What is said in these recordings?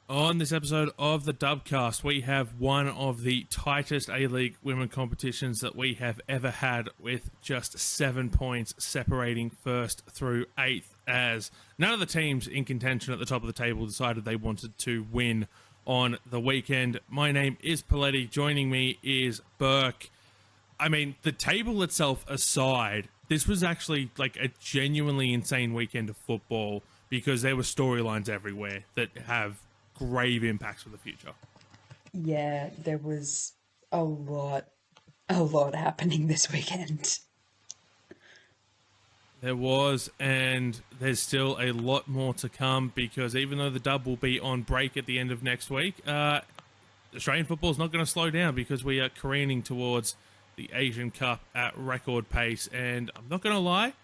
On this episode of the Dubcast, we have one of the tightest A-League women competitions that we have ever had, with just 7 points separating first through eighth, as none of the teams in contention at the top of the table decided they wanted to win on the weekend. My name is Poletti. Joining me is Burke. I mean, the table itself aside, this was actually like a genuinely insane weekend of football because there were storylines everywhere that have grave impacts for the future. Yeah, there was a lot, a lot happening this weekend. There was, and there's still a lot more to come because even though the dub will be on break at the end of next week, Australian football is not going to slow down because we are careening towards the Asian Cup at record pace. And I'm not going to lie,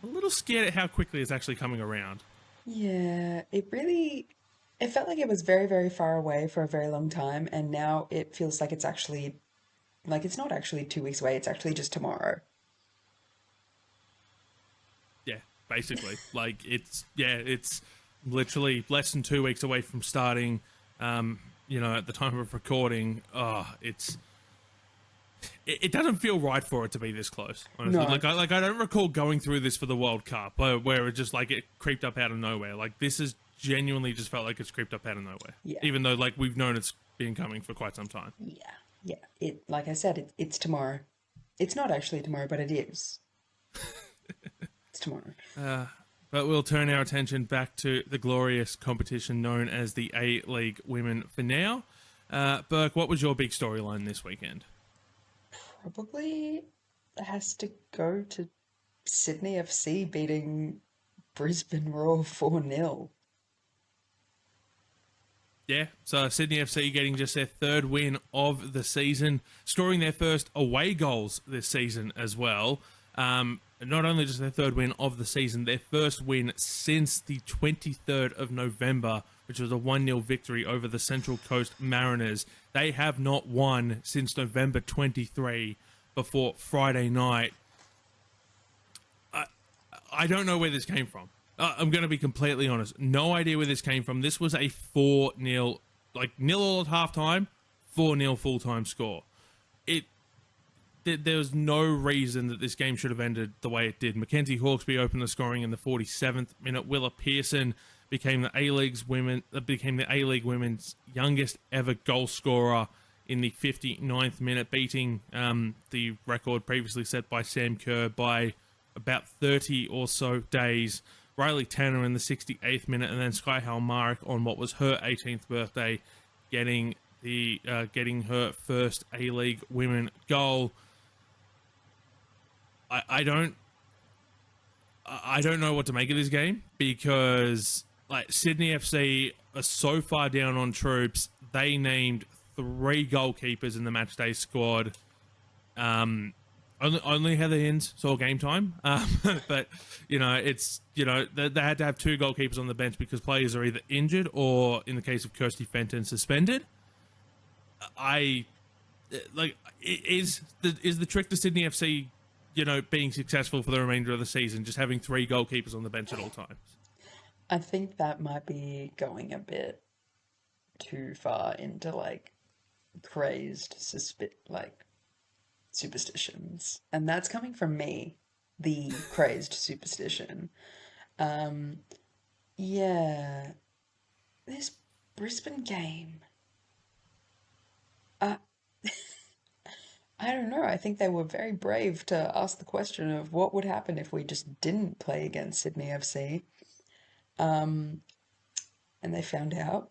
I'm a little scared at how quickly it's actually coming around. Yeah, it felt like it was very, very far away for a very long time, and now it feels like it's not actually 2 weeks away, it's actually just tomorrow. Yeah, basically. It's literally less than 2 weeks away from starting. At the time of recording, it doesn't feel right for it to be this close. Honestly, No, I don't recall going through this for the World Cup where it just like it creeped up out of nowhere. Like this has genuinely just felt like it's creeped up out of nowhere, yeah, even though like we've known it's been coming for quite some time. yeah, yeah. Like I said, it's tomorrow. It's not actually tomorrow, but it is. It's tomorrow. But we'll turn our attention back to the glorious competition known as the A-League Women for now. Burke, what was your big storyline this weekend? Probably has to go to Sydney FC beating Brisbane Roar 4-0. Yeah, so Sydney FC getting just their third win of the season, scoring their first away goals this season as well. Not only just their third win of the season, their first win since the 23rd of November, which was a 1-0 victory over the Central Coast Mariners. They have not won since November 23 before Friday night. I don't know where this came from. I'm going to be completely honest. No idea where this came from. This was a 4-0, like nil all at halftime, 4-0 full-time score. There was no reason that this game should have ended the way it did. Mackenzie Hawkesby opened the scoring in the 47th minute. Willa Pearson became the A-League's women's youngest ever goal scorer in the 59th minute, beating the record previously set by Sam Kerr by about 30 or so days. Riley Tanner in the 68th minute, and then Sky Halmarik on what was her 18th birthday, getting her first A-League women goal. I don't know what to make of this game because like Sydney FC are so far down on troops. They named 3 goalkeepers in the matchday squad. Only Heather Hinds saw game time, but they had to have 2 goalkeepers on the bench because players are either injured or, in the case of Kirsty Fenton, suspended. Is the trick to Sydney FC, being successful for the remainder of the season, just having 3 goalkeepers on the bench at all times? I think that might be going a bit too far into like crazed superstitions. And that's coming from me, the crazed superstition. Um, yeah, this Brisbane game. Uh, I don't know. I think they were very brave to ask the question of what would happen if we just didn't play against Sydney FC. Um, and they found out.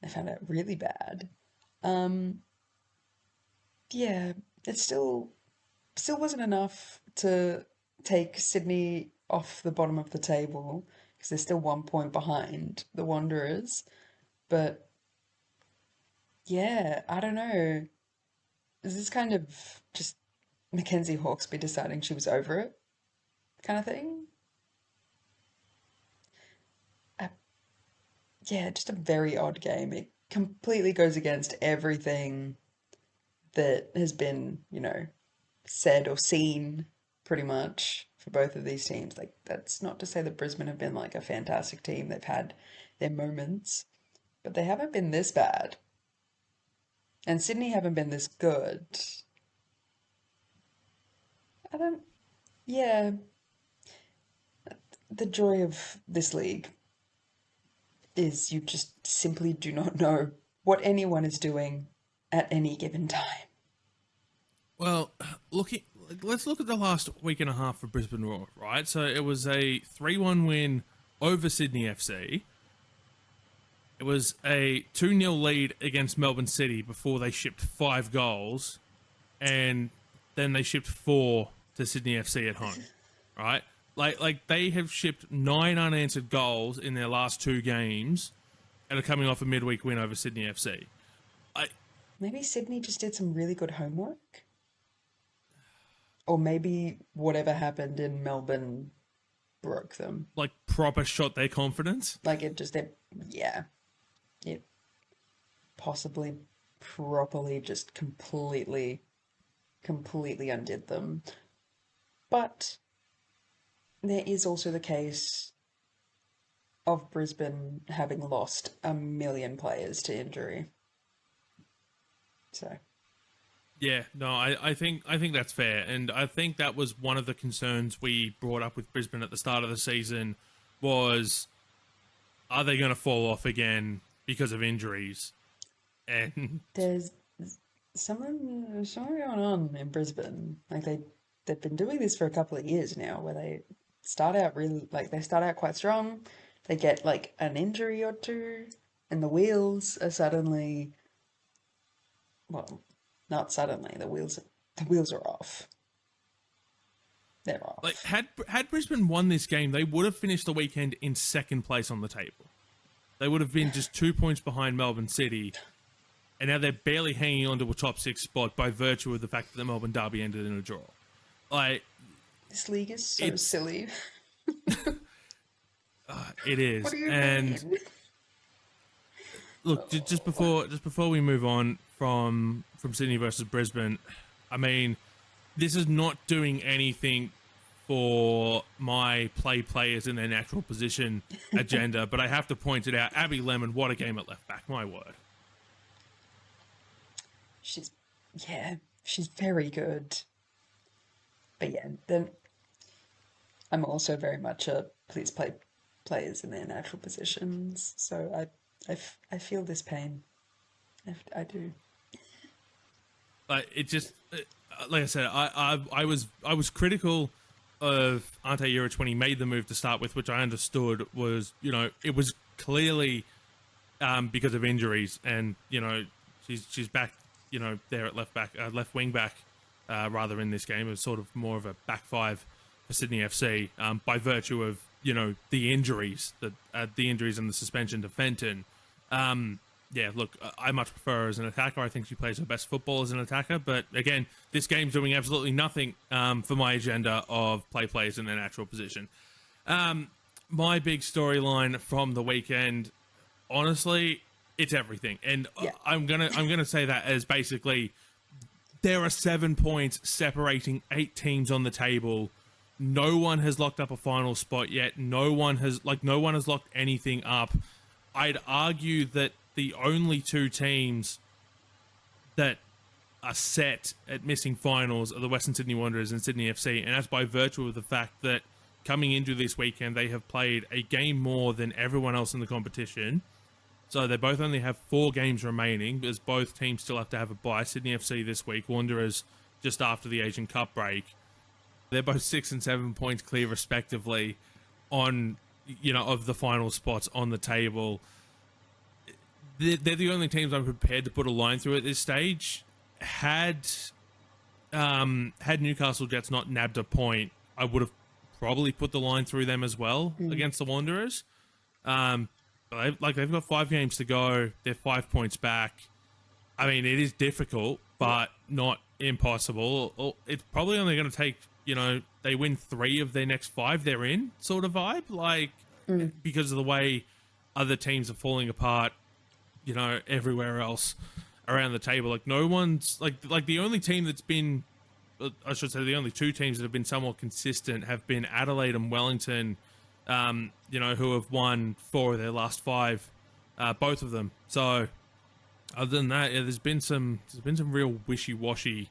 They found out really bad. Um, yeah, it still wasn't enough to take Sydney off the bottom of the table because they're still 1 point behind the Wanderers. But yeah, I don't know. Is this kind of just Mackenzie Hawkesby deciding she was over it kind of thing? Uh, yeah, just a very odd game. It completely goes against everything that has been, said or seen pretty much for both of these teams. Like, that's not to say that Brisbane have been like a fantastic team. They've had their moments. but they haven't been this bad. And Sydney haven't been this good. I don't, yeah, the joy of this league is you just simply do not know what anyone is doing at any given time. Well, let's look at the last week and a half for Brisbane Roar, right? So it was a 3-1 win over Sydney FC. It was a 2-0 lead against Melbourne City before they shipped 5 goals, and then they shipped 4 to Sydney FC at home, right? Like they have shipped 9 unanswered goals in their last 2 games, and are coming off a midweek win over Sydney FC. Maybe Sydney just did some really good homework. Or maybe whatever happened in Melbourne broke them. Like proper shot their confidence. Like yeah. It possibly properly just completely undid them. But there is also the case of Brisbane having lost 1 million players to injury. So Yeah, no, I think that's fair, and I think that was one of the concerns we brought up with Brisbane at the start of the season was, are they going to fall off again because of injuries? And there's something going on in Brisbane. Like they've been doing this for a couple of years now, where they start out quite strong, they get like an injury or two, and the wheels are suddenly, well, not suddenly, the wheels are off. They're off. like had Brisbane won this game, they would have finished the weekend in second place on the table. They would have been just 2 points behind Melbourne City, and now they're barely hanging on to a top 6 spot by virtue of the fact that the Melbourne Derby ended in a draw. Like, This league is so silly. it is. What do you and mean? look, just before we move on from Sydney versus Brisbane, I mean, this is not doing anything for my players in their natural position agenda, but I have to point it out. Abby Lemon, what a game at left back, my word. She's very good. But yeah, then I'm also very much a please play players in their natural positions. So I feel this pain. I do. Like it just, like I said, I was critical of Ante Juric when he made the move to start with, which I understood was, it was clearly because of injuries, and she's back, there at left wing back, rather in this game. It was sort of more of a back five for Sydney FC by virtue of the injuries and the suspension to Fenton. Yeah, look, I much prefer her as an attacker. I think she plays her best football as an attacker. But again, this game's doing absolutely nothing for my agenda of players in their natural position. My big storyline from the weekend, honestly, it's everything. And Yeah. I'm gonna say that as basically there are 7 points separating 8 teams on the table. No one has locked up a final spot yet. No one has locked anything up. I'd argue that the only 2 teams that are set at missing finals are the Western Sydney Wanderers and Sydney FC, and that's by virtue of the fact that coming into this weekend, they have played a game more than everyone else in the competition. So they both only have 4 games remaining, because both teams still have to have a bye. Sydney FC this week, Wanderers just after the Asian Cup break. They're both 6 and 7 points clear, respectively, on of the final spots on the table. They're the only teams I'm prepared to put a line through at this stage. Had Newcastle Jets not nabbed a point, I would have probably put the line through them as well against the Wanderers. But they've got 5 games to go. They're 5 points back. I mean, it is difficult, but not impossible. It's probably only going to take, they win 3 of their next 5 they're in, sort of vibe. Because of the way other teams are falling apart, everywhere else around the table. No one's like the only team that's been, I should say, the only 2 teams that have been somewhat consistent have been Adelaide and Wellington, who have won 4 of their last 5 both of them. So other than that, yeah, there's been some real wishy-washy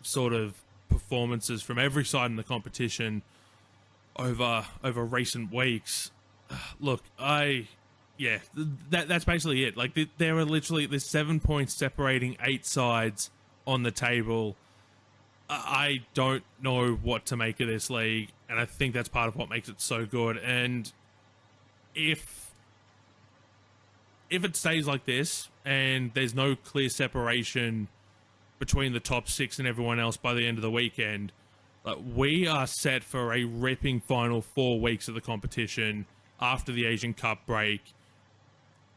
sort of performances from every side in the competition over recent weeks. Look, that's basically it. Like there are literally there's 7 points separating 8 sides on the table. I don't know what to make of this league, and I think that's part of what makes it so good. And if it stays like this and there's no clear separation between the top 6 and everyone else by the end of the weekend, we are set for a ripping final 4 weeks of the competition after the Asian Cup break.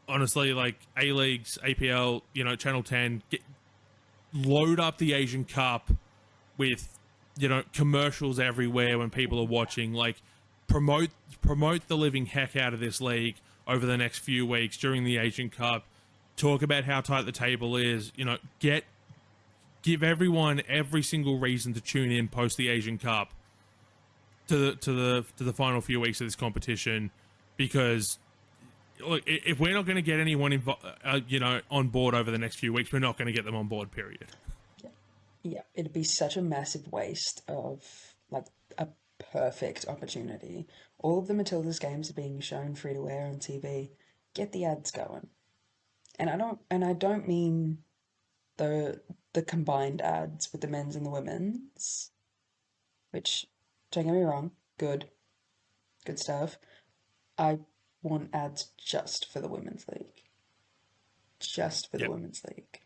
Honestly, like A-Leagues, APL, Channel 10, load up the Asian Cup with, commercials everywhere when people are watching. Like, promote the living heck out of this league over the next few weeks during the Asian Cup. Talk about how tight the table is. Give everyone every single reason to tune in post the Asian Cup to the final few weeks of this competition, because look, if we're not going to get anyone on board over the next few weeks, we're not going to get them on board. Period. Yeah, it'd be such a massive waste of like a perfect opportunity. All of the Matildas games are being shown free to air on TV. Get the ads going. And I don't mean the combined ads with the men's and the women's, which, don't get me wrong, good stuff. I want ads just for the women's league. Just for the Yep. women's league.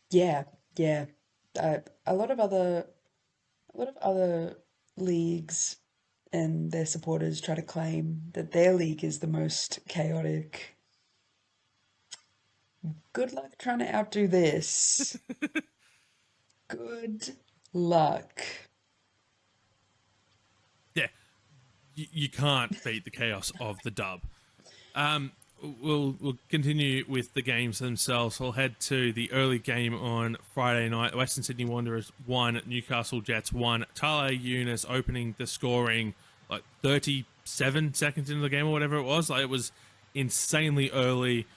Yeah, yeah. A lot of other leagues and their supporters try to claim that their league is the most chaotic. Good luck trying to outdo this. Good luck. Yeah, you can't beat the chaos of the dub. We'll continue with the games themselves. We'll head to the early game on Friday night. Western Sydney Wanderers 1, Newcastle Jets 1. Tala Younis opening the scoring like 37 seconds into the game or whatever it was. Like, it was insanely early,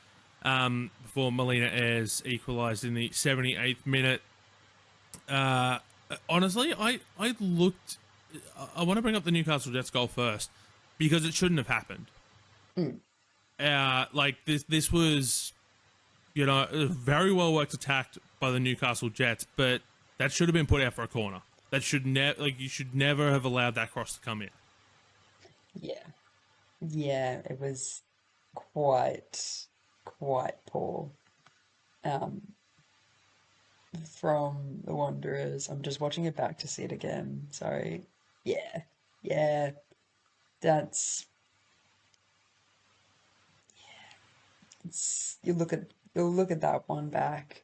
before Melina Ayres equalised in the 78th minute. Honestly, I looked. I want to bring up the Newcastle Jets goal first, because it shouldn't have happened. Like this was, a very well worked attack by the Newcastle Jets, but that should have been put out for a corner. That should you should never have allowed that cross to come in. Yeah. Yeah, it was quite poor from the Wanderers. I'm just watching it back to see it again. Sorry. Yeah. Yeah. That's you'll look at that one back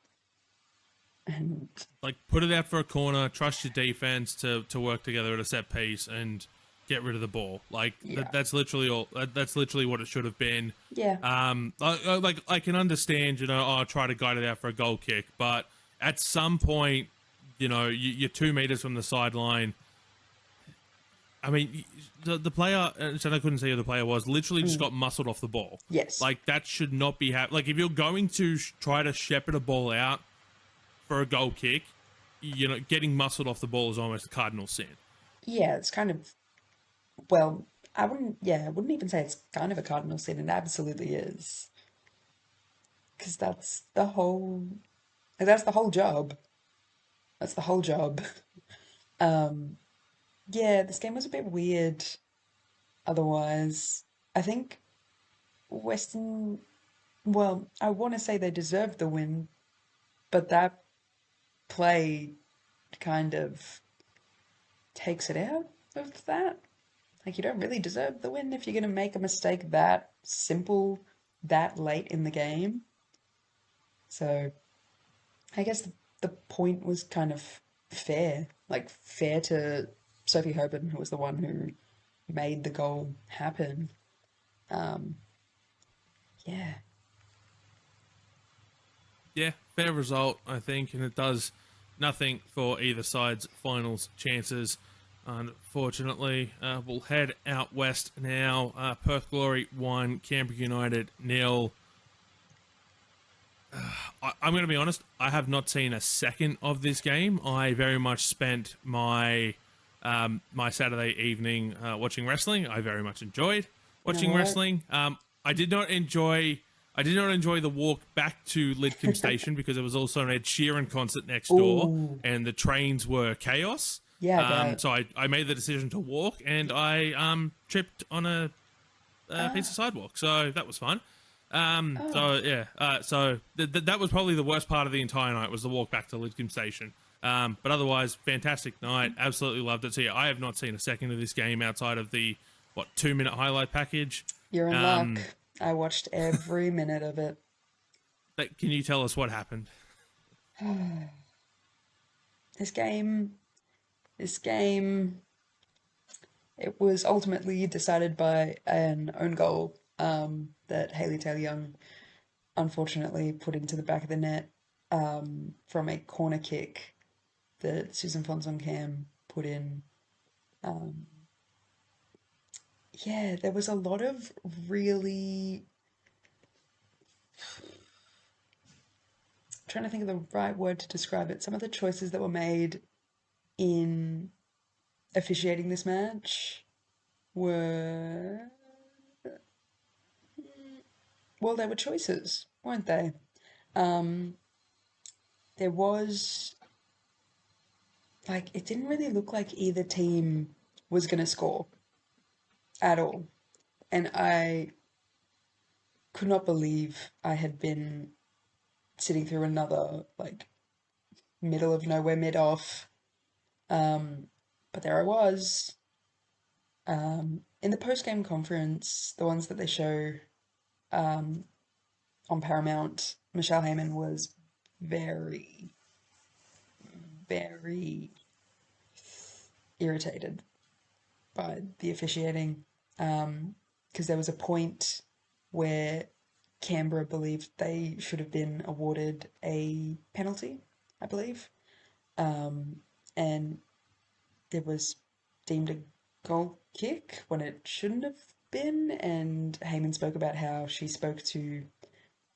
and Like, put it out for a corner. Trust your defense to work together at a set piece and get rid of the ball. Like, yeah. that's literally all. That's literally what it should have been. Yeah. I can understand, try to guide it out for a goal kick, but at some point, you're 2 meters from the sideline. I mean, the player, so I couldn't see who the player was, literally just got muscled off the ball. Yes. Like, that should not be happening. Like, if you're going to try to shepherd a ball out for a goal kick, getting muscled off the ball is almost a cardinal sin. Yeah, it's kind of, well, I wouldn't even say it's kind of a cardinal sin. It absolutely is. Because that's the whole job. That's the whole job. Yeah, this game was a bit weird otherwise. I think Western, well, I want to say they deserved the win, but that play kind of takes it out of that. Like, you don't really deserve the win if you're going to make a mistake that simple that late in the game. So, I guess the point was kind of fair. Like, fair to Sophie Hoban, who was the one who made the goal happen. Yeah. Yeah, fair result, I think, and it does nothing for either side's finals chances. Unfortunately, we'll head out west now. Perth Glory 1, Canberra United 0. I'm going to be honest, I have not seen a second of this game. I very much spent my my Saturday evening watching wrestling. I very much enjoyed You know watching what? wrestling. I did not enjoy the walk back to Lidcombe Station because there was also an Ed Sheeran concert next door, Ooh, and the trains were chaos. yeah, I bet. So I made the decision to walk, and I tripped on a piece Ah, of sidewalk. So that was fun. oh, So yeah, that was probably the worst part of the entire night was the walk back to Lidcombe Station. But otherwise, fantastic night. Absolutely loved it. So yeah, I have not seen a second of this game outside of the 2 minute highlight package. you're in luck. Um, I watched every minute of it. can you tell us what happened? This game, this game, it was ultimately decided by an own goal that Haley Taylor Young unfortunately put into the back of the net from a corner kick that Susan Cam put in. Um, yeah, there was a lot of really trying to think of the right word to describe it. Some of the choices that were made in officiating this match were, well, they were choices, weren't they? Um, there was, like, it didn't really look like either team was going to score at all. And I could not believe I had been sitting through another, like, middle of nowhere mid off. But there I was. In the post game conference, the ones that they show um, on Paramount, Michelle Heyman was very, very irritated by the officiating because there was a point where Canberra believed they should have been awarded a penalty, I believe, and it was deemed a goal kick when it shouldn't have been. And Heyman spoke about how she spoke to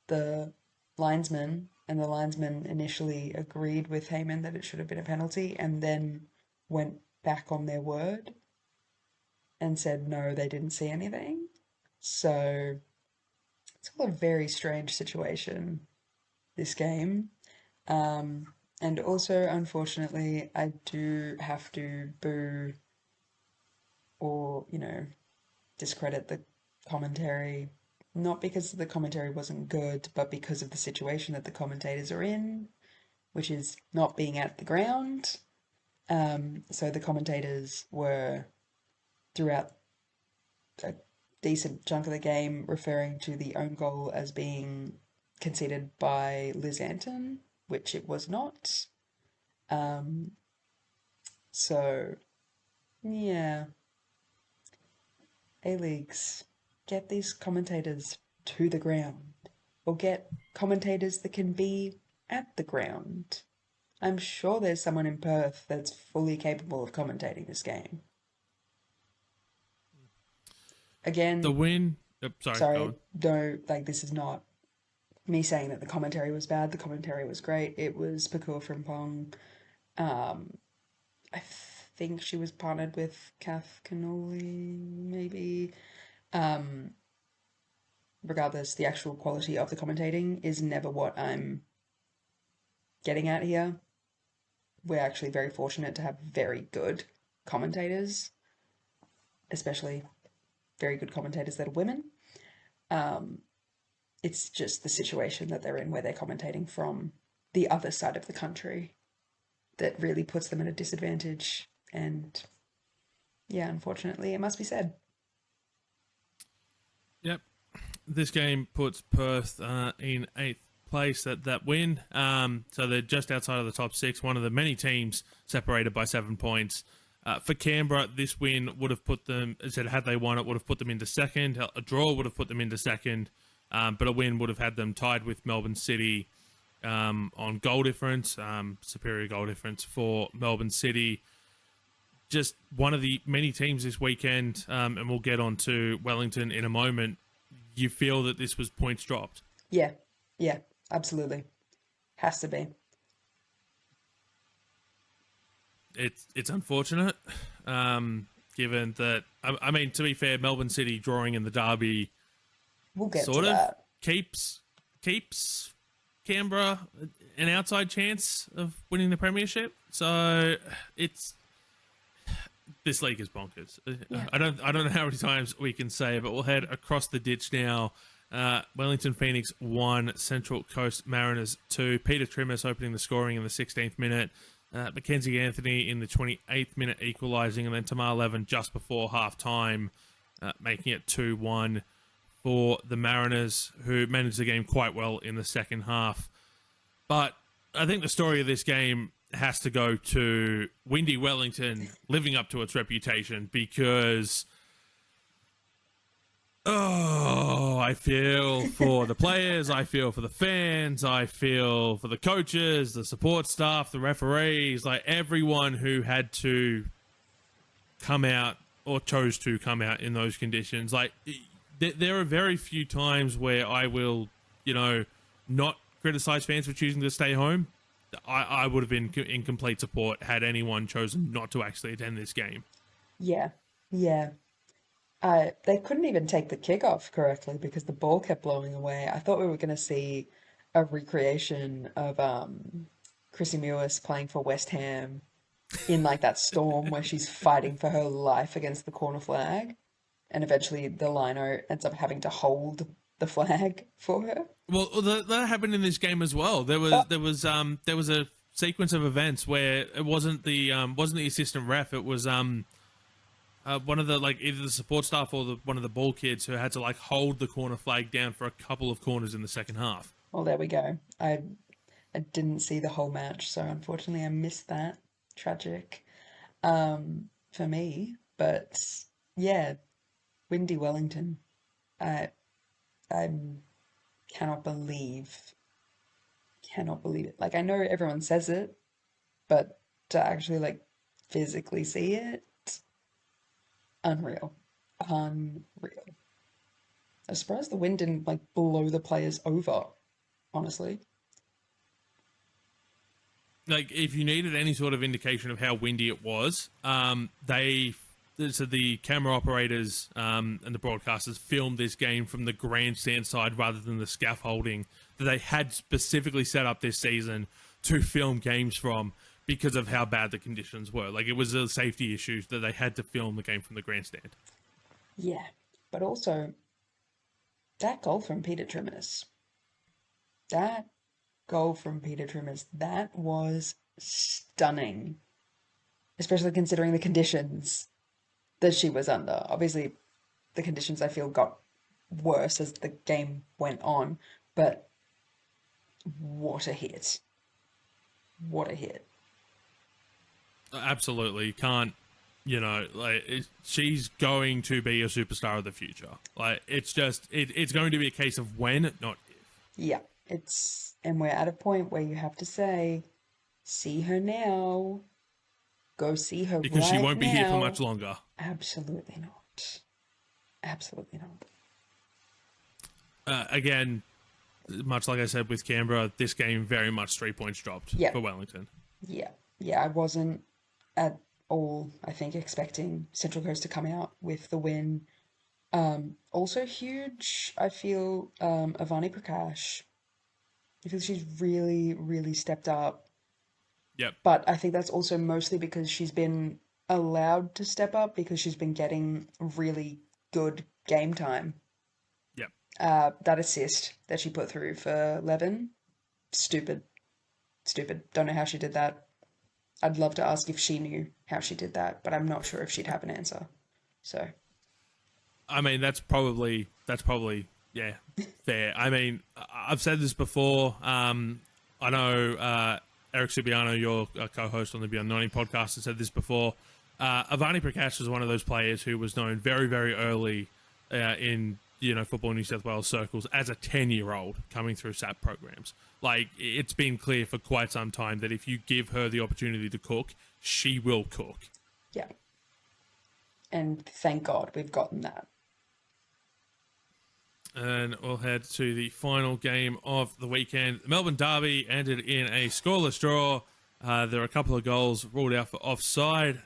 the linesman, and the linesman initially agreed with Heyman that it should have been a penalty, and then went back on their word and said no, they didn't see anything. So it's all a very strange situation, this game. Um, and also, unfortunately, I do have to boo or, discredit the commentary, not because the commentary wasn't good, but because of the situation that the commentators are in, which is not being at the ground. So the commentators were throughout a decent chunk of the game referring to the own goal as being conceded by Liz Anton, which it was not. Um, so yeah, A-Leagues, get these commentators to the ground, or get commentators that can be at the ground. I'm sure there's someone in Perth that's fully capable of commentating this game. The Again, win. Sorry, go sorry, on. no, like this is not me saying that the commentary was bad. The commentary was great. It was Pakua Frimpong. Um, I think she was partnered with Kath Cannoli, maybe. Um, Regardless, the actual quality of the commentating is never what I'm getting at here. We're actually very fortunate to have very good commentators, especially very good commentators that are women. Um, it's just the situation that they're in where they're commentating from the other side of the country that really puts them at a disadvantage. And yeah, unfortunately, it must be said. Yep. This game puts Perth in eighth place. That win. So they're just outside of the top six. One of the many teams separated by 7 points. For Canberra, this win would have put them, as I said, had they won, it would have put them into second. A draw would have put them into second, but a win would have had them tied with Melbourne City on goal difference, superior goal difference for Melbourne City. just one of the many teams this weekend, and we'll get on to Wellington in a moment. You feel that this was points dropped. Yeah, yeah, absolutely. Has to be. It's unfortunate, given that, I mean, to be fair, Melbourne City drawing in the derby We'll get sort to of that. keeps Canberra an outside chance of winning the premiership. So this league is bonkers. Yeah. I don't know how many times we can say it, but we'll head across the ditch now. Wellington Phoenix 1, Central Coast Mariners 2. Peter Trimmis opening the scoring in the 16th minute. Mackenzie Anthony in the 28th minute equalising, and then Tamar Levin just before half-time, making it 2-1 for the Mariners, who managed the game quite well in the second half. But I think the story of this game has to go to Windy Wellington living up to its reputation, because I feel for the players, I feel for the fans, I feel for the coaches, the support staff, the referees, like everyone who had to come out or chose to come out in those conditions. Like, there are very few times where I will, not criticize fans for choosing to stay home. I would have been in complete support had anyone chosen not to actually attend this game. Yeah, yeah. They couldn't even take the kickoff correctly because the ball kept blowing away. I thought we were going to see a recreation of Chrissy Mewis playing for West Ham in like that storm where she's fighting for her life against the corner flag, and eventually the lino ends up having to hold the flag for her. Well, that happened in this game as well. There was a sequence of events where it wasn't the assistant ref. It was one of the either the support staff or one of the ball kids who had to hold the corner flag down for a couple of corners in the second half. Well, there we go. I didn't see the whole match, so unfortunately I missed that. Tragic for me, but yeah, Windy Wellington. I cannot believe it. Like, I know everyone says it, but to actually physically see it, unreal. I'm surprised the wind didn't blow the players over, honestly. If you needed any sort of indication of how windy it was, the camera operators and the broadcasters filmed this game from the grandstand side rather than the scaffolding that they had specifically set up this season to film games from, because of how bad the conditions were. It was a safety issue that they had to film the game from the grandstand. Yeah, but also that goal from Peter Trimmis. That was stunning, especially considering the conditions that she was under. Obviously, the conditions I feel got worse as the game went on, but what a hit. What a hit. Absolutely. Can't, she's going to be a superstar of the future. It's going to be a case of when, not if. Yeah, and we're at a point where you have to say, see her now. Go see her because she won't be now. here for much longer. Absolutely not. Absolutely not. Again, much like I said with Canberra, this game very much 3 points dropped for Wellington. Yeah. I wasn't at all, I think, expecting Central Coast to come out with the win. Also huge, I feel, Avani Prakash. I feel she's really, really stepped up. Yep. But I think that's also mostly because she's been allowed to step up because she's been getting really good game time. Yep. That assist that she put through for Levin, stupid. Don't know how she did that. I'd love to ask if she knew how she did that, but I'm not sure if she'd have an answer. So, I mean, that's probably yeah, fair. I mean, I've said this before. I know Eric Subiano, your co-host on the Beyond 90 podcast, has said this before. Avani Prakash was one of those players who was known very, very early in Football New South Wales circles as a 10-year-old coming through SAP programs. It's been clear for quite some time that if you give her the opportunity to cook, she will cook. Yeah. And thank God we've gotten that. And we'll head to the final game of the weekend. The Melbourne Derby ended in a scoreless draw. There were a couple of goals ruled out for offside.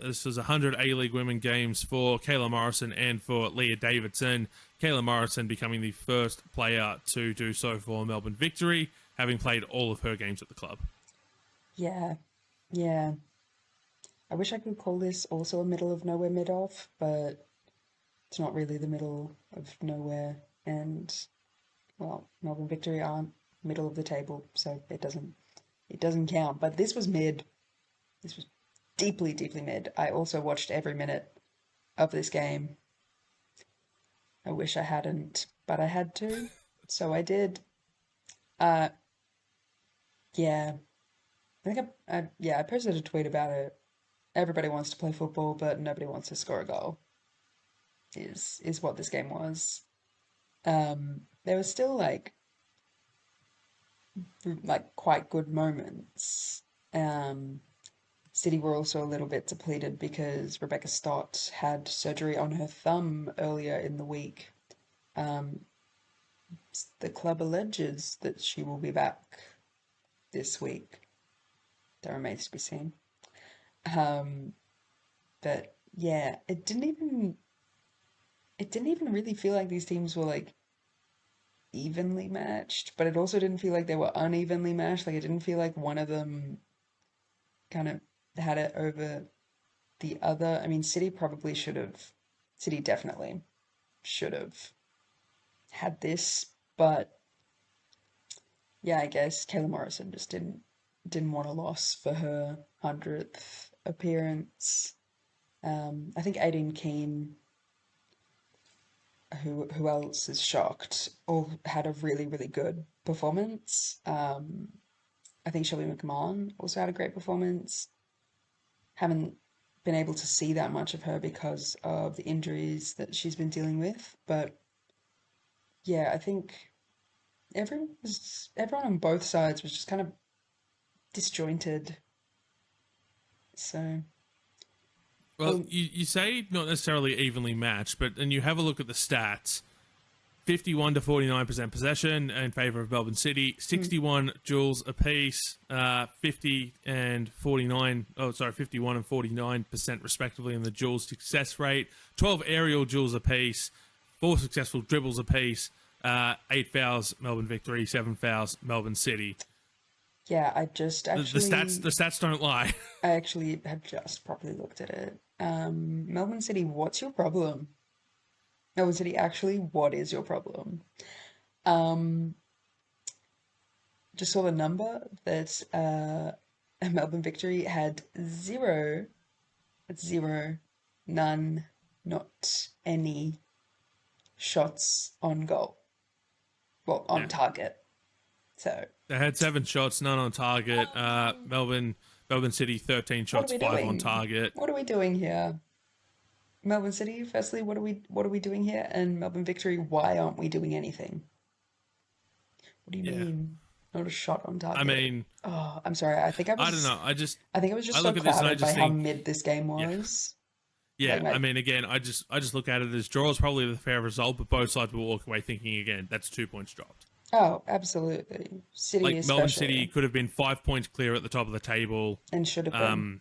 This was 100 A-League women games for Kayla Morrison and for Leah Davidson. Kayla Morrison becoming the first player to do so for Melbourne Victory, having played all of her games at the club. Yeah. Yeah. I wish I could call this also a middle of nowhere mid-off, but it's not really the middle of nowhere. And, well, Melbourne Victory aren't middle of the table, so it doesn't count. But this was mid. This was deeply, deeply mid. I also watched every minute of this game. I wish I hadn't, but I had to, so I did. Uh, yeah, I think I posted a tweet about it. Everybody wants to play football, but nobody wants to score a goal. Is what this game was. There was still like quite good moments. Um, City were also a little bit depleted because Rebecca Stott had surgery on her thumb earlier in the week. Um, the club alleges that she will be back this week. That remains to be seen. Um, but yeah, it didn't even really feel like these teams were like evenly matched, but it also didn't feel like they were unevenly matched. Like it didn't feel like one of them kind of had it over the other. I mean, City definitely should have had this, but yeah, I guess Kayla Morrison just didn't want a loss for her 100th appearance. I think Aideen Keane, who else is shocked, all had a really, really good performance. I think Shelby McMahon also had a great performance. Haven't been able to see that much of her because of the injuries that she's been dealing with, but yeah, I think everyone on both sides was just kind of disjointed. So, Well, well, you say not necessarily evenly matched, but then you have a look at the stats. 51 to 49% possession in favour of Melbourne City, 61 duels apiece, 50 and 49, 51 and 49% respectively in the duels success rate, 12 aerial duels apiece, 4 successful dribbles apiece, 8 fouls Melbourne Victory, 7 fouls Melbourne City. yeah, I just The stats don't lie. I actually have just properly looked at it. Melbourne City, what's your problem? Melbourne City, actually, what is your problem? Um, just saw the number that Melbourne Victory had zero, zero, none, not any shots on goal. Well, on Yeah. target. So, They had 7 shots, none on target. Melbourne City 13 what are shots, we 5 on doing? target. What are we doing here? Melbourne City, firstly, what are we doing here? And Melbourne Victory, why aren't we doing anything? What do you Yeah. mean? Not a shot on I target. mean, Oh, I'm sorry. I think I I don't was know. I think I was I just so look at this and I clouded by just how think, mid this game yeah, was. Like yeah. I my mean, again, I just look at it as draw is probably the fair result, but both sides will walk away thinking again that's 2 points dropped. Oh, absolutely. City Like Melbourne City especially. could have been 5 points clear at the top of the table. And should have been. Um,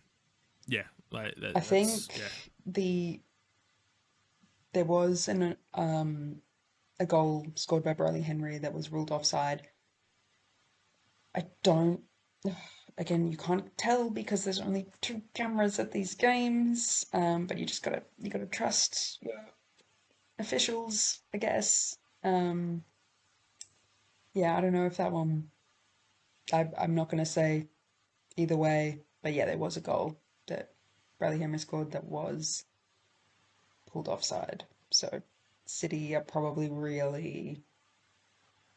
yeah, like I that's think yeah, the there was a goal scored by Bradley Henry that was ruled offside. I don't again, you can't tell because there's only two cameras at these games. But you gotta trust your officials, I guess. Um, yeah, I don't know if that one. I'm not gonna say either way, but yeah, there was a goal that Bradley Henry scored that was pulled offside. So City are probably really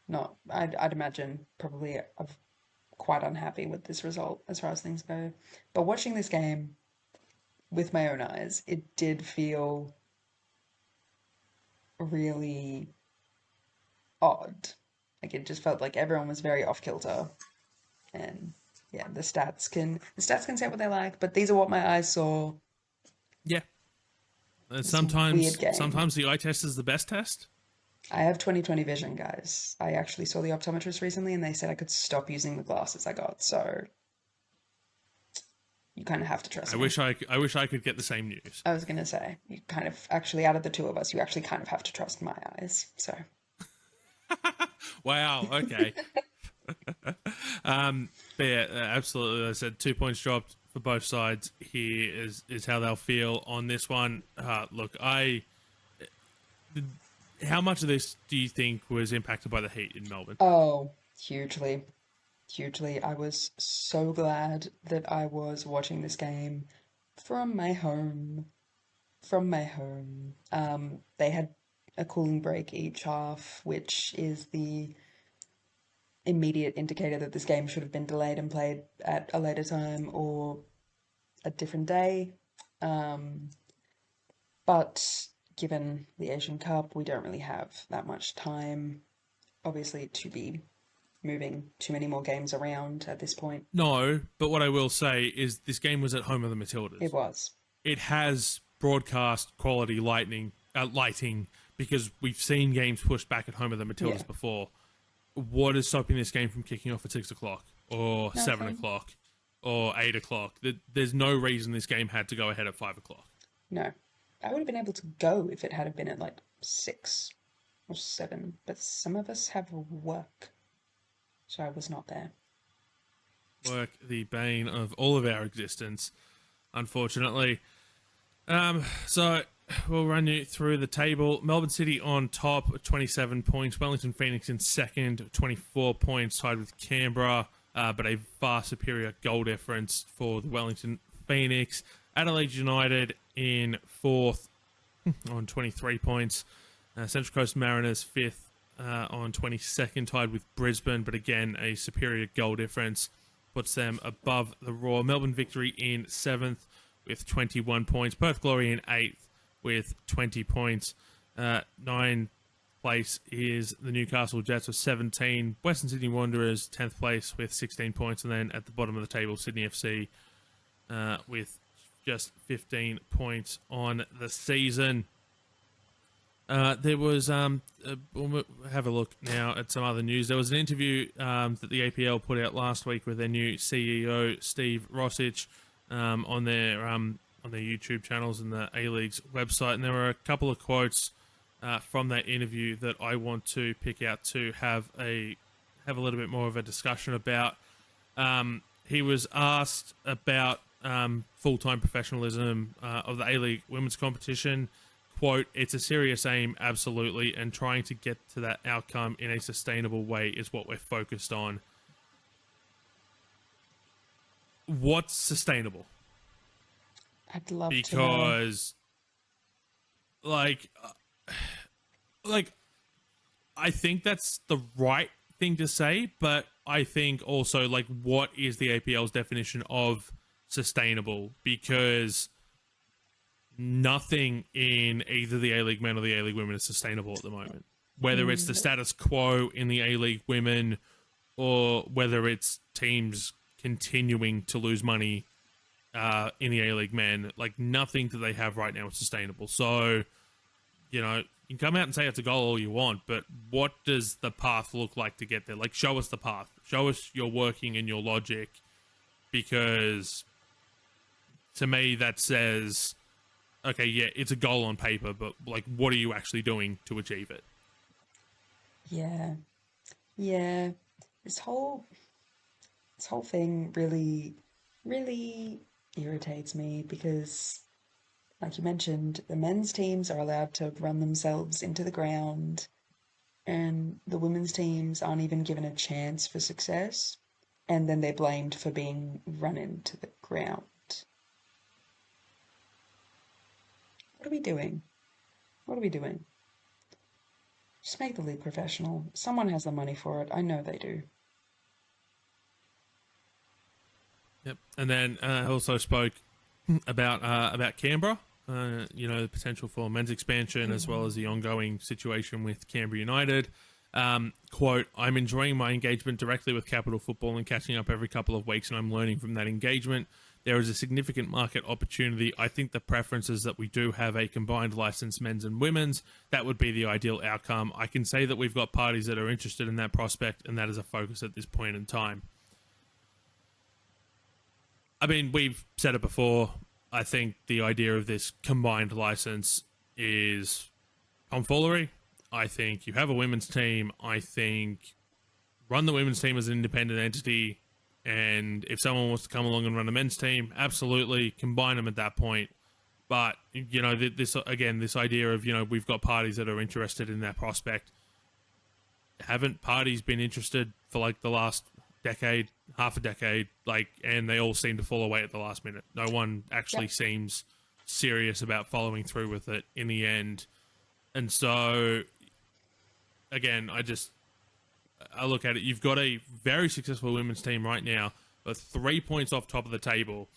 not. I'd imagine probably quite unhappy with this result as far as things go. But watching this game with my own eyes, it did feel really odd. Like it just felt like everyone was very off kilter. And yeah, the stats can say what they like, but these are what my eyes saw. It's a weird Sometimes, game. sometimes the eye test is the best test. I have 20/20 vision, guys. I actually saw the optometrist recently and they said I could stop using the glasses I got, so you kind of have to trust me. I wish I could get the same news. I was gonna say, you kind of actually, out of the two of us, you actually kind of have to trust my eyes. So, Wow. Okay. But yeah, absolutely. As I said 2 points dropped for both sides. Here is how they'll feel on this one. Look, how much of this do you think was impacted by the heat in Melbourne? oh, hugely, hugely. I was so glad that I was watching this game from my home. From my home. They had a cooling break each half, which is the immediate indicator that this game should have been delayed and played at a later time or a different day. Um, but given the Asian Cup, we don't really have that much time, obviously, to be moving too many more games around at this point. No, but what I will say is this game was at home of the It Matildas. was. It has broadcast quality lighting because we've seen games pushed back at home of the Yeah. Matildas before. What is stopping this game from kicking off at 6 o'clock or seven Nothing. o'clock or 8 o'clock? There's no reason this game had to go ahead at 5 o'clock. No. I would have been able to go if it had been at like 6 or 7, but some of us have work, so I was not there. Work, the bane of all of our existence, unfortunately. So we'll run you through the table. Melbourne City on top, 27 points. Wellington Phoenix in second, 24 points, tied with Canberra, but a far superior goal difference for the Wellington Phoenix. Adelaide United in fourth on 23 points. Central Coast Mariners fifth on 22nd, tied with Brisbane, but again, a superior goal difference puts them above the Roar. Melbourne Victory in seventh with 21 points. Perth Glory in eighth with 20 points. Ninth place is the Newcastle Jets with 17. Western Sydney Wanderers 10th place with 16 points, and then at the bottom of the table, Sydney FC with just 15 points on the season. There was, we'll have a look now at some other news. There was an interview that the APL put out last week with their new CEO, Steve Rossich, on their YouTube channels and the A-League's website. And there were a couple of quotes from that interview that I want to pick out to have a little bit more of a discussion about. He was asked about full-time professionalism of the A-League women's competition. Quote, "It's a serious aim, absolutely, and trying to get to that outcome in a sustainable way is what we're focused on." What's sustainable? I'd love to know. Because, like, I think that's the right thing to say, but I think also, like, what is the APL's definition of sustainable? Because nothing in either the A-League men or the A-League women is sustainable at the moment. Whether it's the status quo in the A-League women or whether it's teams continuing to lose money in the A-League men, like, nothing that they have right now is sustainable. So, you know, you can come out and say it's a goal all you want, but what does the path look like to get there? Like, show us the path. Show us your working and your logic, because to me that says, okay, yeah, it's a goal on paper, but, like, what are you actually doing to achieve it? Yeah. Yeah. This whole thing really, really irritates me because, like you mentioned, the men's teams are allowed to run themselves into the ground, and the women's teams aren't even given a chance for success, and then they're blamed for being run into the ground. What are we doing? What are we doing? Just make the league professional. Someone has the money for it. I know they do. Yep. And then also spoke about Canberra, you know, the potential for men's expansion as well as the ongoing situation with Canberra United. Quote, "I'm enjoying my engagement directly with Capital Football and catching up every couple of weeks, and I'm learning from that engagement. there is a significant market opportunity. I think the preference is that we do have a combined license, men's and women's. That would be the ideal outcome. I can say that we've got parties that are interested in that prospect, and that is a focus at this point in time. I mean, we've said it before. I think the idea of this combined license is tomfoolery. I think you have a women's team. I think run the women's team as an independent entity. And if someone wants to come along and run a men's team, absolutely combine them at that point. But, you know, this idea of, you know, we've got parties that are interested in that prospect. Haven't parties been interested for like the last decade, half a decade, like, and they all seem to fall away at the last minute. No one actually seems serious about following through with it in the end. And so, again, I look at it. You've got a very successful women's team right now, but 3 points off top of the table.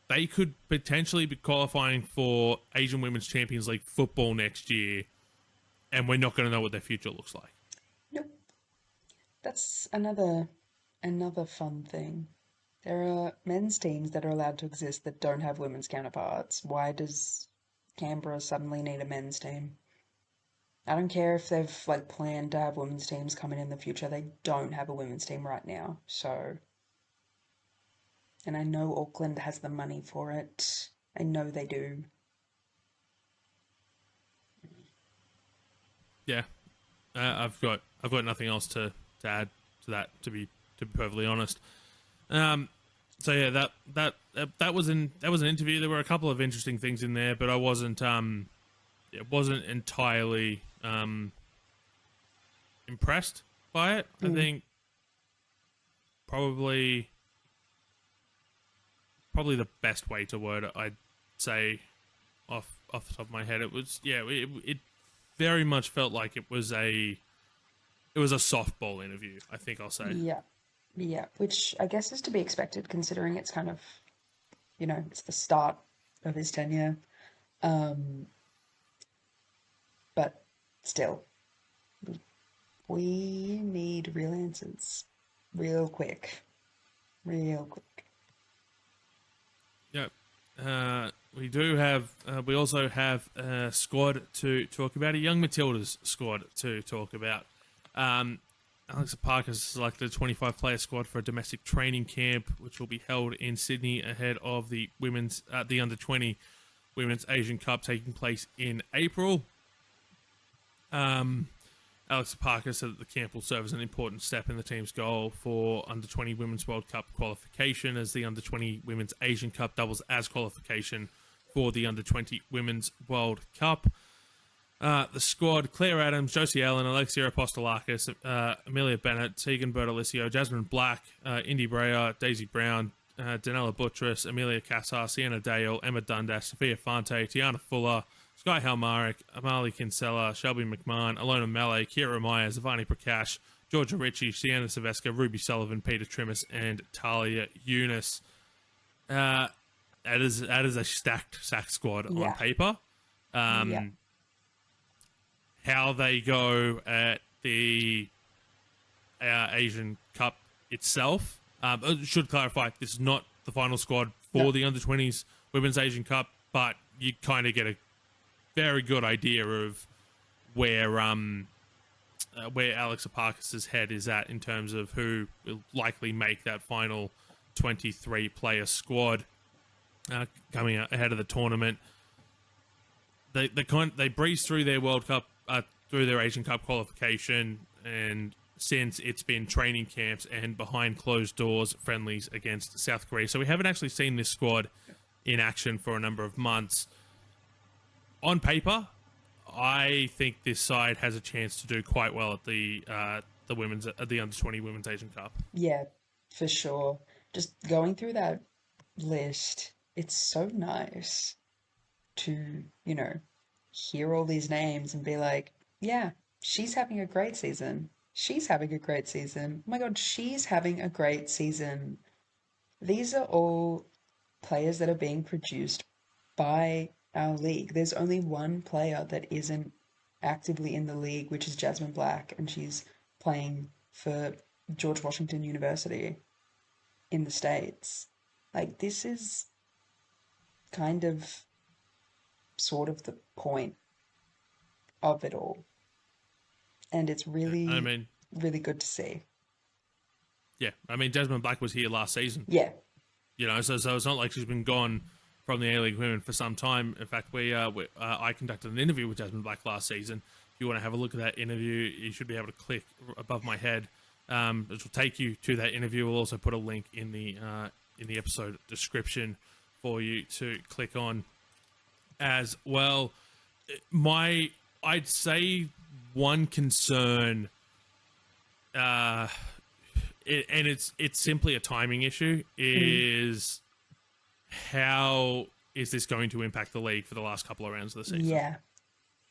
They could potentially be qualifying for Asian Women's Champions League football next year, and we're not going to know what their future looks like. Nope. That's another fun thing. There are men's teams that are allowed to exist that don't have women's counterparts. Why does Canberra suddenly need a men's team? I don't care if they've like planned to have women's teams coming in the future. They don't have a women's team right now. So, and I know Auckland has the money for it. I know they do. Yeah, I've got nothing else to add to that. To be perfectly honest. So yeah, that was an interview. There were a couple of interesting things in there, but I wasn't entirely impressed by it. I think probably the best way to word it, I'd say, off the top of my head, it was it very much felt like it was a softball interview, I think I'll say. Yeah, which I guess is to be expected considering it's kind of, you know, it's the start of his tenure. But still, we need real answers. Real quick. Real quick. Yep. We also have a squad to talk about, a Young Matildas squad to talk about. Alex Parker has selected a 25-player squad for a domestic training camp, which will be held in Sydney ahead of the the under-20 Women's Asian Cup taking place in April. Alex Parker said that the camp will serve as an important step in the team's goal for under-20 Women's World Cup qualification, as the under-20 Women's Asian Cup doubles as qualification for the under-20 Women's World Cup. The squad: Claire Adams, Josie Allen, Alexia Apostolakis, Amelia Bennett, Tegan Bertolicio, Jasmine Black, Indy Brea, Daisy Brown, Danella Buttress, Amelia Cassar, Sienna Dale, Emma Dundas, Sophia Fante, Tiana Fuller, Sky Halmarik, Amali Kinsella, Shelby McMahon, Alona Mallet, Kira Meyer, Zavani Prakash, Georgia Ritchie, Sienna Silvesca, Ruby Sullivan, Peter Trimmis, and Talia Eunice. That is a stacked squad on paper. How they go at the Asian Cup itself. Should clarify, this is not the final squad for the under-20s Women's Asian Cup, but you kind of get a very good idea of where Alex Aparkis' head is at in terms of who will likely make that final 23-player squad coming out ahead of the tournament. They breeze through their World Cup, through their Asian Cup qualification, and since it's been training camps and behind closed doors friendlies against South Korea. So we haven't actually seen this squad in action for a number of months. On paper, I think this side has a chance to do quite well at the under-20 Women's Asian Cup. Yeah, for sure. Just going through that list, it's so nice to, you know, hear all these names and be like, yeah, she's having a great season. She's having a great season. Oh my God, she's having a great season. These are all players that are being produced by our league. There's only one player that isn't actively in the league, which is Jasmine Black, and she's playing for George Washington University in the States. Like, this is kind of sort of the point of it all. And it's I really, mean, really good to see. yeah, I mean, Jasmine Black was here last season, Yeah. so it's not like she's been gone from the A-League women for some time. In fact, I conducted an interview with Jasmine Black last season. If you want to have a look at that interview, you should be able to click above my head, which will take you to that interview. We'll also put a link in the episode description for you to click on as well. I'd say one concern, it's simply a timing issue, is how is this going to impact the league for the last couple of rounds of the season? Yeah.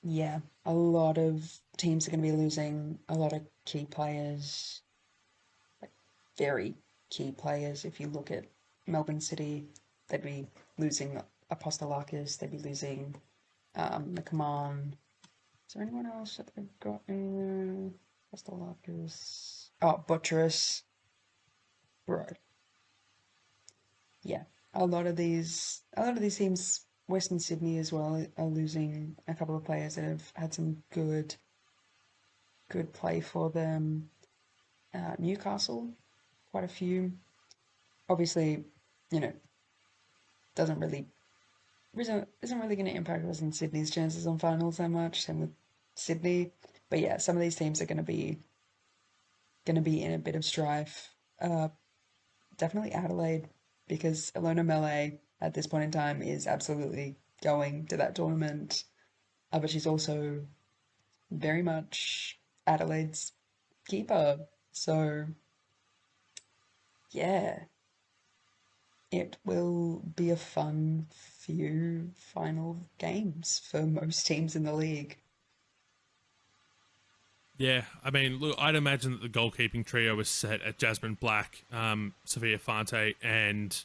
Yeah. A lot of teams are going to be losing a lot of key players, like very key players. If you look at Melbourne City, they'd be losing Apostolakis, they'd be losing McMahon. Is there anyone else that they've got in there? Apostolakis. Oh, Buttress. Right. Yeah. A lot of these teams, Western Sydney as well, are losing a couple of players that have had some good play for them. Newcastle, quite a few. Obviously, you know, doesn't really isn't really going to impact Western Sydney's chances on finals that much. Same with Sydney, but yeah, some of these teams are going to be in a bit of strife. Definitely Adelaide, because Alona Melee at this point in time is absolutely going to that tournament, but she's also very much Adelaide's keeper. So yeah, it will be a fun few final games for most teams in the league. Yeah, I mean, look, I'd imagine that the goalkeeping trio was set at Jasmine Black, Sophia Fante, and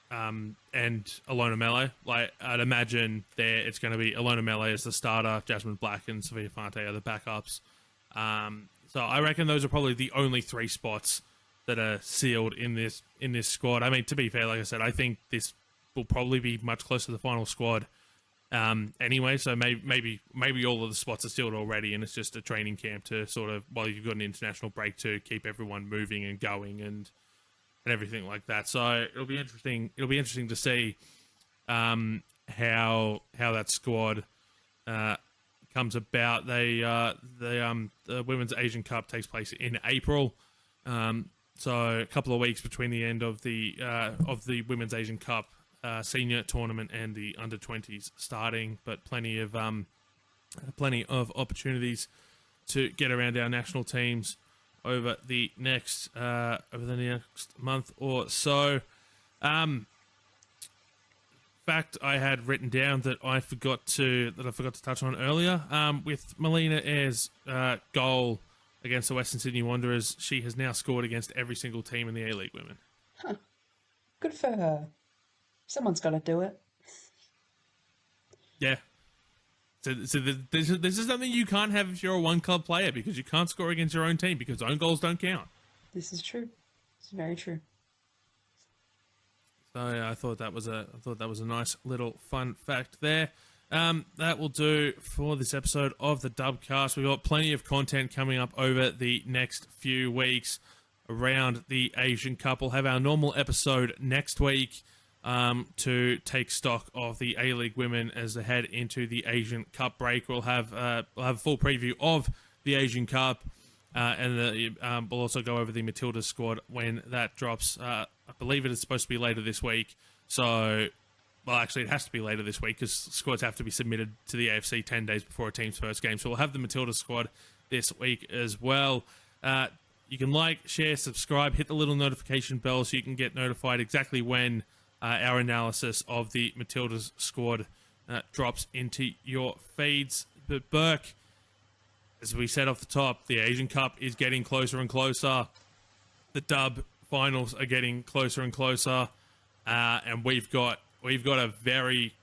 Alona Mele. Like, I'd imagine it's going to be Alona Mele as the starter, Jasmine Black and Sophia Fante are the backups. So I reckon those are probably the only three spots that are sealed in this squad. I mean, to be fair, like I said, I think this will probably be much closer to the final squad. Anyway, so maybe all of the spots are sealed already, and it's just a training camp to sort of, while you've got an international break, to keep everyone moving and going and everything like that. So it'll be interesting. It'll be interesting to see how that squad comes about. The Women's Asian Cup takes place in April. So a couple of weeks between the end of the Women's Asian Cup senior tournament and the under-20s starting, but plenty of opportunities to get around our national teams over the next month or so. Fact I had written down that I forgot to touch on earlier, with Melina Ayres' goal against the Western Sydney Wanderers, she has now scored against every single team in the A-League Women. Huh. Good for her. Someone's got to do it. Yeah. So this is something you can't have if you're a one-club player, because you can't score against your own team because own goals don't count. This is true. It's very true. So yeah, I thought that was a nice little fun fact there. That will do for this episode of the Dubcast. We've got plenty of content coming up over the next few weeks around the Asian Cup. We'll have our normal episode next week to take stock of the A-League women as they head into the Asian Cup break. We'll have a full preview of the Asian Cup, and we'll also go over the Matildas squad when that drops. I believe it is supposed to be later this week. So, well, actually, it has to be later this week because squads have to be submitted to the AFC 10 days before a team's first game. So we'll have the Matildas squad this week as well. You can like, share, subscribe, hit the little notification bell so you can get notified exactly when our analysis of the Matildas squad drops into your feeds. But Burke, as we said off the top, the Asian Cup is getting closer and closer. The Dub finals are getting closer and closer, and we've got a very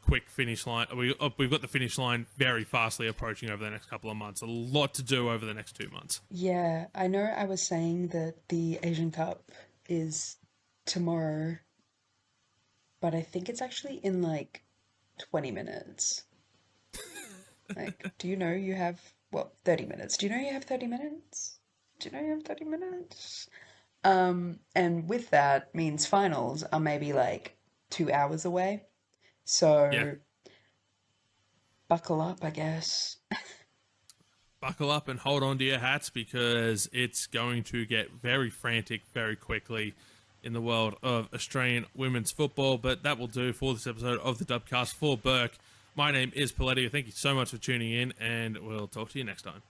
quick finish line. We've got the finish line very fastly approaching over the next couple of months. A lot to do over the next 2 months. Yeah, I know I was saying that the Asian Cup is tomorrow, but I think it's actually in like 20 minutes. Like, do you know you have, well, 30 minutes. Do you know you have 30 minutes? Do you know you have 30 minutes? And with that means finals are maybe like 2 hours away. Yeah. So buckle up, I guess. Buckle up and hold on to your hats because it's going to get very frantic very quickly in the world of Australian women's football. But that will do for this episode of the Dubcast. For Burke, my name is Poletti. Thank you so much for tuning in, and we'll talk to you next time.